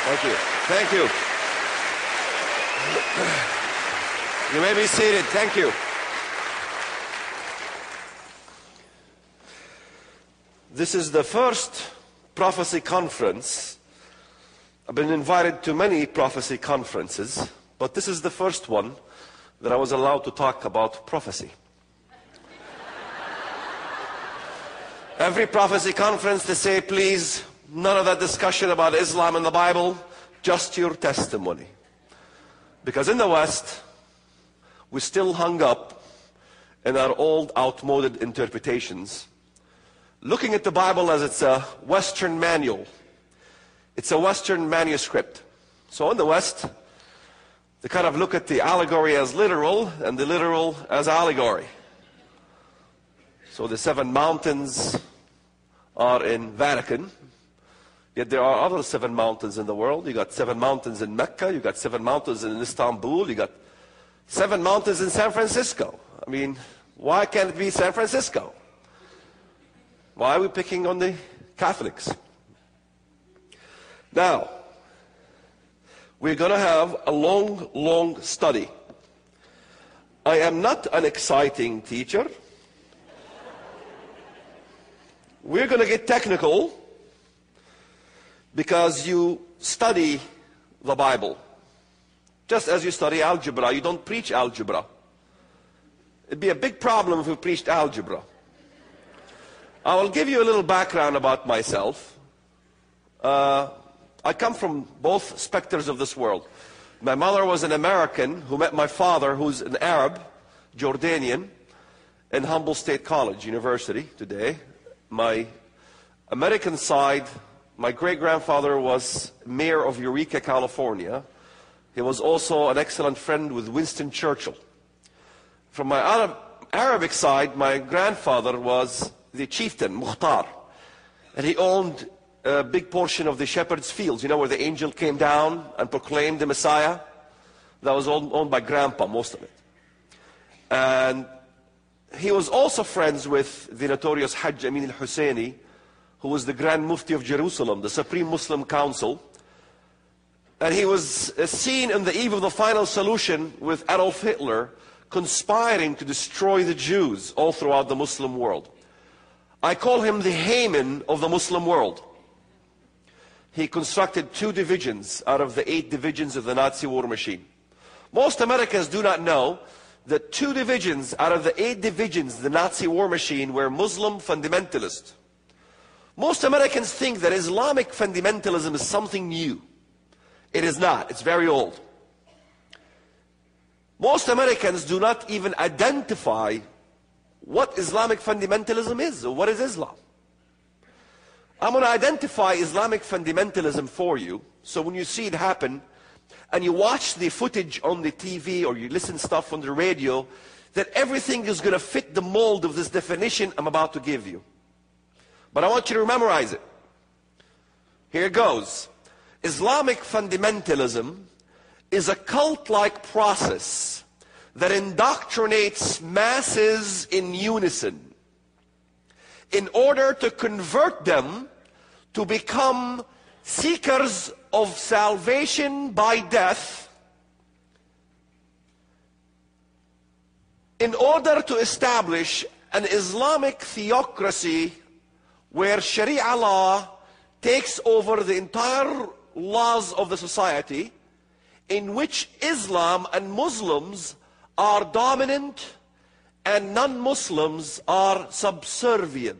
Thank you. Thank you. You may be seated. Thank you. This is the first prophecy conference. I've been invited to many prophecy conferences, but this is the first one that I was allowed to talk about prophecy. Every prophecy conference they say, please, none of that discussion about Islam and the Bible, just your testimony. Because in the West, we're still hung up in our old, outmoded interpretations, looking at the Bible as it's a Western manual. It's a Western manuscript. So in the West, they kind of look at the allegory as literal and the literal as allegory. So the 7 mountains are in Vatican, yet there are other 7 mountains in the world. You got 7 mountains in Mecca, you got 7 mountains in Istanbul, you got 7 mountains in San Francisco. I mean, why can't it be San Francisco? Why are we picking on the Catholics? Now, we're going to have a long, long study. I am not an exciting teacher. We're going to get technical because you study the Bible. Just as you study algebra, you don't preach algebra. It'd be a big problem if we preached algebra. I will give you a little background about myself. I come from both specters of this world. My mother was an American who met my father, who's an Arab, Jordanian, in Humboldt State College, University today. My American side, my great-grandfather was mayor of Eureka, California. He was also an excellent friend with Winston Churchill. From my Arabic side, my grandfather was the chieftain, Mukhtar. And he owned a big portion of the shepherd's fields, you know, where the angel came down and proclaimed the Messiah. That was owned by Grandpa, most of it. And he was also friends with the notorious Hajj Amin al-Husseini, who was the Grand Mufti of Jerusalem, the Supreme Muslim Council. And he was seen in the eve of the final solution with Adolf Hitler, conspiring to destroy the Jews all throughout the Muslim world. I call him the Haman of the Muslim world. He constructed 2 divisions out of the 8 divisions of the Nazi war machine. Most Americans do not know that 2 divisions out of the 8 divisions of the Nazi war machine were Muslim fundamentalists. Most Americans think that Islamic fundamentalism is something new. It is not. It's very old. Most Americans do not even identify what Islamic fundamentalism is, or what is Islam. I'm going to identify Islamic fundamentalism for you, so when you see it happen, and you watch the footage on the TV, or you listen to stuff on the radio, that everything is going to fit the mold of this definition I'm about to give you. But I want you to memorize it. Here it goes. Islamic fundamentalism is a cult-like process that indoctrinates masses in unison in order to convert them to become seekers of salvation by death, in order to establish an Islamic theocracy where Sharia law takes over the entire laws of the society, in which Islam and Muslims are dominant and non-Muslims are subservient.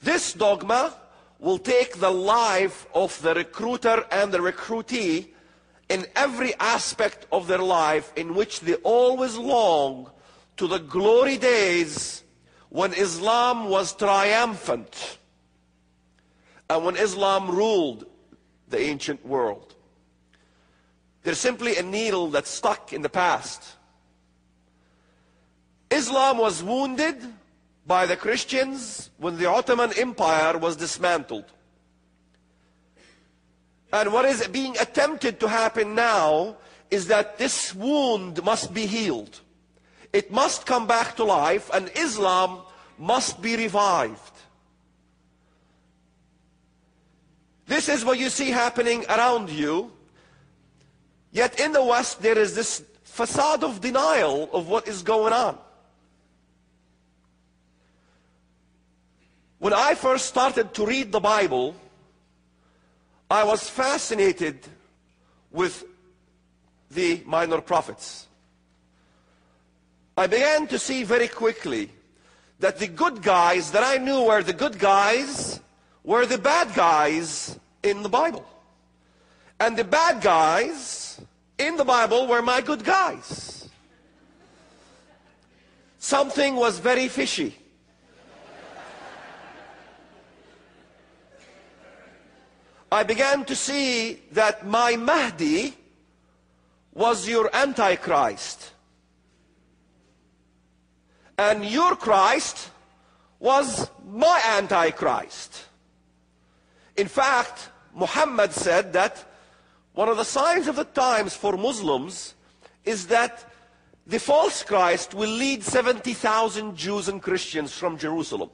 This dogma will take the life of the recruiter and the recruitee in every aspect of their life, in which they always long to the glory days when Islam was triumphant and when Islam ruled the ancient world. They're simply a needle that's stuck in the past. Islam was wounded by the Christians when the Ottoman Empire was dismantled. And what is being attempted to happen now is that this wound must be healed. It must come back to life, and Islam must be revived. This is what you see happening around you. Yet in the West, there is this facade of denial of what is going on. When I first started to read the Bible, I was fascinated with the minor prophets. I began to see very quickly that the good guys that I knew were the good guys were the bad guys in the Bible. And the bad guys in the Bible were my good guys. Something was very fishy. I began to see that my Mahdi was your Antichrist. And your Christ was my Antichrist. In fact, Muhammad said that one of the signs of the times for Muslims is that the false Christ will lead 70,000 Jews and Christians from Jerusalem.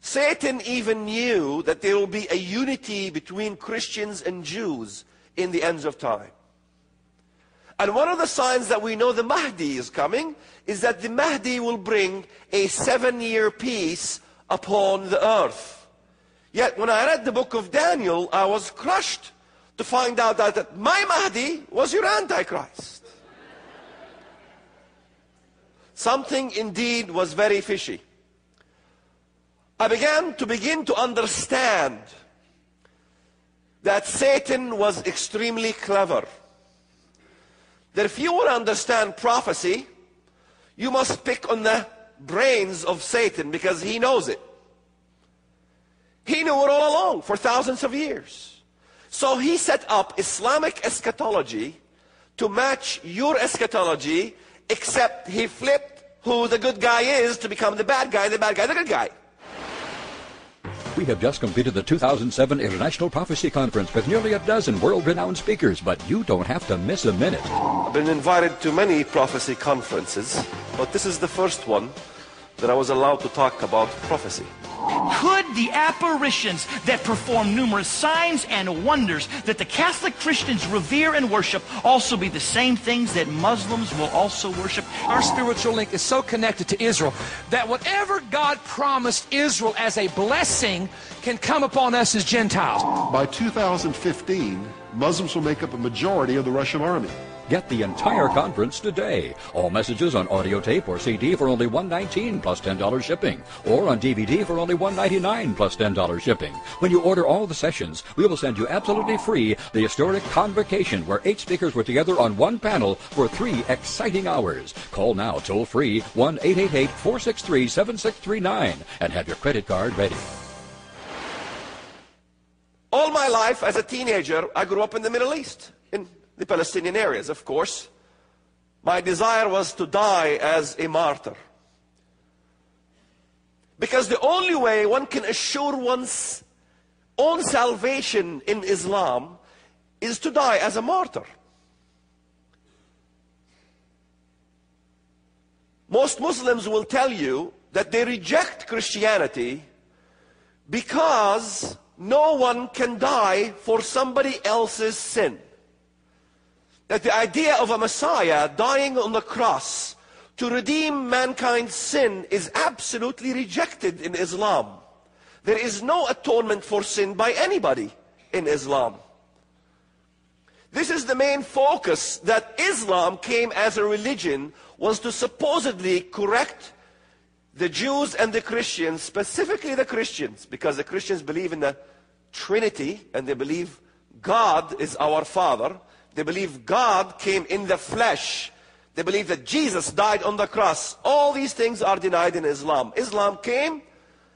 Satan even knew that there will be a unity between Christians and Jews in the ends of time. And one of the signs that we know the Mahdi is coming is that the Mahdi will bring a 7-year peace upon the earth. Yet when I read the book of Daniel, I was crushed to find out that my Mahdi was your Antichrist. Something indeed was very fishy. I began to understand that Satan was extremely clever. That if you want to understand prophecy, you must pick on the brains of Satan because he knows it. He knew it all along for thousands of years. So he set up Islamic eschatology to match your eschatology, except he flipped who the good guy is to become the bad guy, the good guy. We have just completed the 2007 International Prophecy Conference with nearly a dozen world-renowned speakers, but you don't have to miss a minute. I've been invited to many prophecy conferences, but this is the first one that I was allowed to talk about prophecy. Could the apparitions that perform numerous signs and wonders that the Catholic Christians revere and worship also be the same things that Muslims will also worship? Our spiritual link is so connected to Israel that whatever God promised Israel as a blessing can come upon us as Gentiles. By 2015, Muslims will make up a majority of the Russian army. Get the entire conference today. All messages on audio tape or CD for only $119 plus $10 shipping, or on DVD for only $199 plus $10 shipping. When you order all the sessions, we will send you absolutely free the historic Convocation, where 8 speakers were together on one panel for 3 exciting hours. Call now toll-free 1-888-463-7639 and have your credit card ready. All my life as a teenager, I grew up in the Middle East, in the Palestinian areas, of course. My desire was to die as a martyr. Because the only way one can assure one's own salvation in Islam is to die as a martyr. Most Muslims will tell you that they reject Christianity because no one can die for somebody else's sin. That the idea of a Messiah dying on the cross to redeem mankind's sin is absolutely rejected in Islam. There is no atonement for sin by anybody in Islam. This is the main focus, that Islam came as a religion was to supposedly correct the Jews and the Christians, specifically the Christians, because the Christians believe in the Trinity and they believe God is our Father. They believe God came in the flesh. They believe that Jesus died on the cross. All these things are denied in Islam. Islam came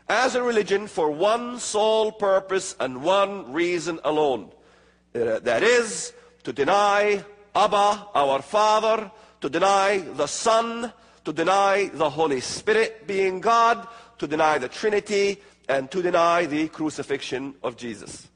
as a religion for one sole purpose and one reason alone. That is, to deny Abba, our Father, to deny the Son, to deny the Holy Spirit being God, to deny the Trinity, and to deny the crucifixion of Jesus.